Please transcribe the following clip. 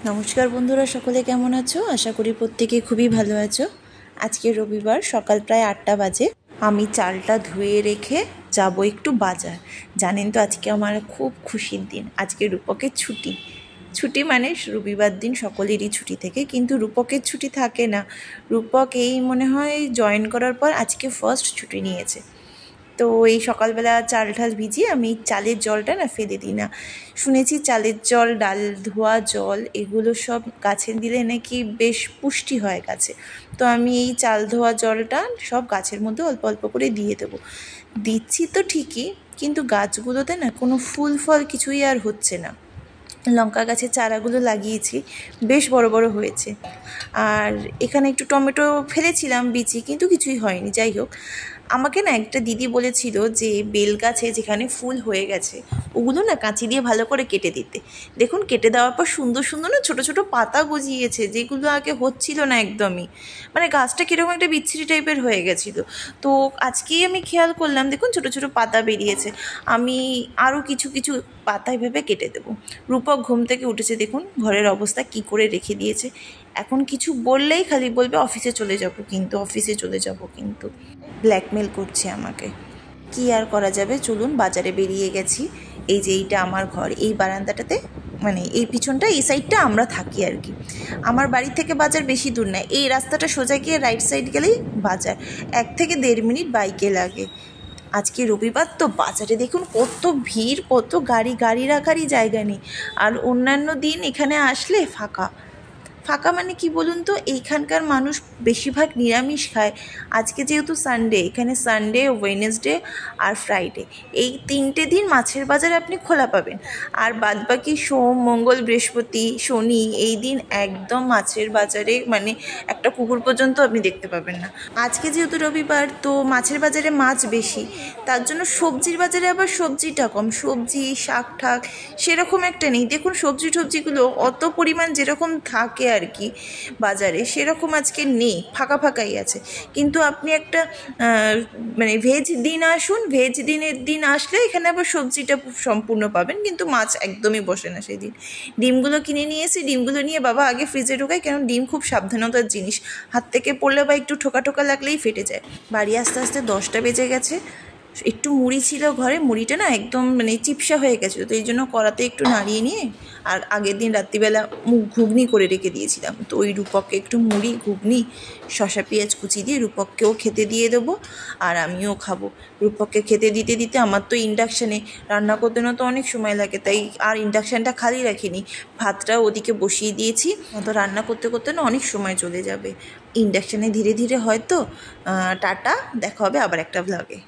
নমস্কার বন্ধুরা, সকলে কেমন আছো? আশা করি প্রত্যেকে খুবই ভালো আছো। আজকে রবিবার, সকাল প্রায় 8টা বাজে। আমি চালটা ধুয়ে রেখে যাব একটু বাজার। জানেন তো আজকে আমার খুব খুশির দিন। আজকে রূপকের ছুটি। ছুটি মানে রবিবার দিন সকলেরই ছুটি থাকে, কিন্তু রূপকের ছুটি থাকে না। রূপক এই মনে হয় জয়েন করার পর আজকে ফার্স্ট ছুটি নিয়েছে। তো এই সকালবেলা চাল ঠাল ভিজিয়ে আমি চালের জলটা না ফেলে দিই না। শুনেছি চালের জল, ডাল ধোয়া জল, এগুলো সব গাছে দিলে নাকি বেশ পুষ্টি হয় গাছে। তো আমি এই চাল ধোয়া জলটা সব গাছের মধ্যে অল্প অল্প করে দিয়ে দেবো। দিচ্ছি তো ঠিকই, কিন্তু গাছগুলোতে না কোনো ফুল ফল কিছুই আর হচ্ছে না। লঙ্কা গাছের চারাগুলো লাগিয়েছি, বেশ বড় বড় হয়েছে। আর এখানে একটু টমেটো ফেলেছিলাম বিচি, কিন্তু কিছুই হয়নি। যাই হোক, আমাকে না একটা দিদি বলেছিল যে বেল গাছে যেখানে ফুল হয়ে গেছে ওগুলো না কাঁচি দিয়ে ভালো করে কেটে দিতে। দেখুন, কেটে দেওয়ার পর সুন্দর সুন্দর না ছোটো ছোটো পাতা গজিয়েছে, যেগুলো আগে হচ্ছিল না একদমই। মানে গাছটা কীরকম একটা বিচ্ছিরি টাইপের হয়ে গেছিলো। তো আজকেই আমি খেয়াল করলাম, দেখুন ছোটো ছোটো পাতা বেরিয়েছে। আমি আরও কিছু কিছু পাতা ভেবে কেটে দেবো। রূপক ঘুম থেকে উঠেছে, দেখুন ঘরের অবস্থা কি করে রেখে দিয়েছে। এখন কিছু বললেই খালি বলবে অফিসে চলে যাব, কিন্তু ব্ল্যাকমেল করছে আমাকে। কি আর করা যাবে, চলুন বাজারে বেরিয়ে গেছি। এই যে এইটা আমার ঘর, এই বারান্দাটাতে মানে এই পিছনটা, এই সাইডটা আমরা থাকি আর কি। আমার বাড়ি থেকে বাজার বেশি দূর নয়, এই রাস্তাটা সোজা গিয়ে রাইট সাইড গেলেই বাজার। 1 থেকে 1.5 মিনিট বাইকে লাগে। আজকে রবিবার তো বাজারে দেখুন কত ভিড়, কত গাড়ি, গাড়ি রাখারই জায়গা নেই। আর অন্যান্য দিন এখানে আসলে ফাঁকা। ফাঁকা মানে কি বলুন তো, এইখানকার মানুষ বেশিরভাগ নিরামিষ খায়। আজকে যেহেতু সানডে, এখানে সানডে, ওয়েডনেসডে আর ফ্রাইডে, এই 3টে দিন মাছের বাজার আপনি খোলা পাবেন। আর বাদবাকি সোম, মঙ্গল, বৃহস্পতি, শনি, এই দিন একদম মাছের বাজারে মানে একটা কুকুর পর্যন্ত আপনি দেখতে পাবেন না। আজকে যেহেতু রবিবার, তো মাছের বাজারে মাছ বেশি, তার জন্য সবজির বাজারে আবার সবজিটা কম। সবজি, শাক ঠাক সেরকম একটা নেই। দেখুন সবজিগুলো অত পরিমাণ যেরকম থাকে আর কি বাজারে, সেরকম আজকে নেই, ফাঁকা ফাঁকাই আছে। কিন্তু আপনি একটা মানে ভেজ দিন আসুন, ভেজ দিনের দিন আসলে এখানে আবার সবজিটা সম্পূর্ণ পাবেন, কিন্তু মাছ একদমই বসে না সেই দিন। ডিমগুলো কিনে নিয়ে এসে, ডিমগুলো নিয়ে বাবা আগে ফ্রিজে ঢোকায়, কারণ ডিম খুব সাবধানতার জিনিস। হাত থেকে পড়লে বা একটু ঠোকা লাগলেই ফেটে যায়। বাড়ি আসতে আসতে 10টা বেজে গেছে। একটু মুড়ি ছিল ঘরে, মুড়িটা না একদম মানে চিপসা হয়ে গেছিলো, তো এই জন্য কড়াতে একটু নাড়িয়ে নিয়ে, আর আগের দিন রাত্রিবেলা ঘুগনি করে রেখে দিয়েছিলাম, তো ওই রূপককে একটু মুড়ি, ঘুগনি, শসা পেঁয়াজ কুচি দিয়ে রূপককেও খেতে দিয়ে দেবো, আর আমিও খাবো। রূপককে খেতে দিতে দিতে আমার তো ইন্ডাকশানে রান্না করতে না তো অনেক সময় লাগে, তাই আর ইন্ডাকশানটা খালি রাখিনি, ভাতটা ওদিকে বসিয়ে দিয়েছি। তো রান্না করতে করতে না অনেক সময় চলে যাবে। ইন্ডাকশানে ধীরে ধীরে হয়তো। টাটা, দেখা হবে আবার একটা ভ্লগে।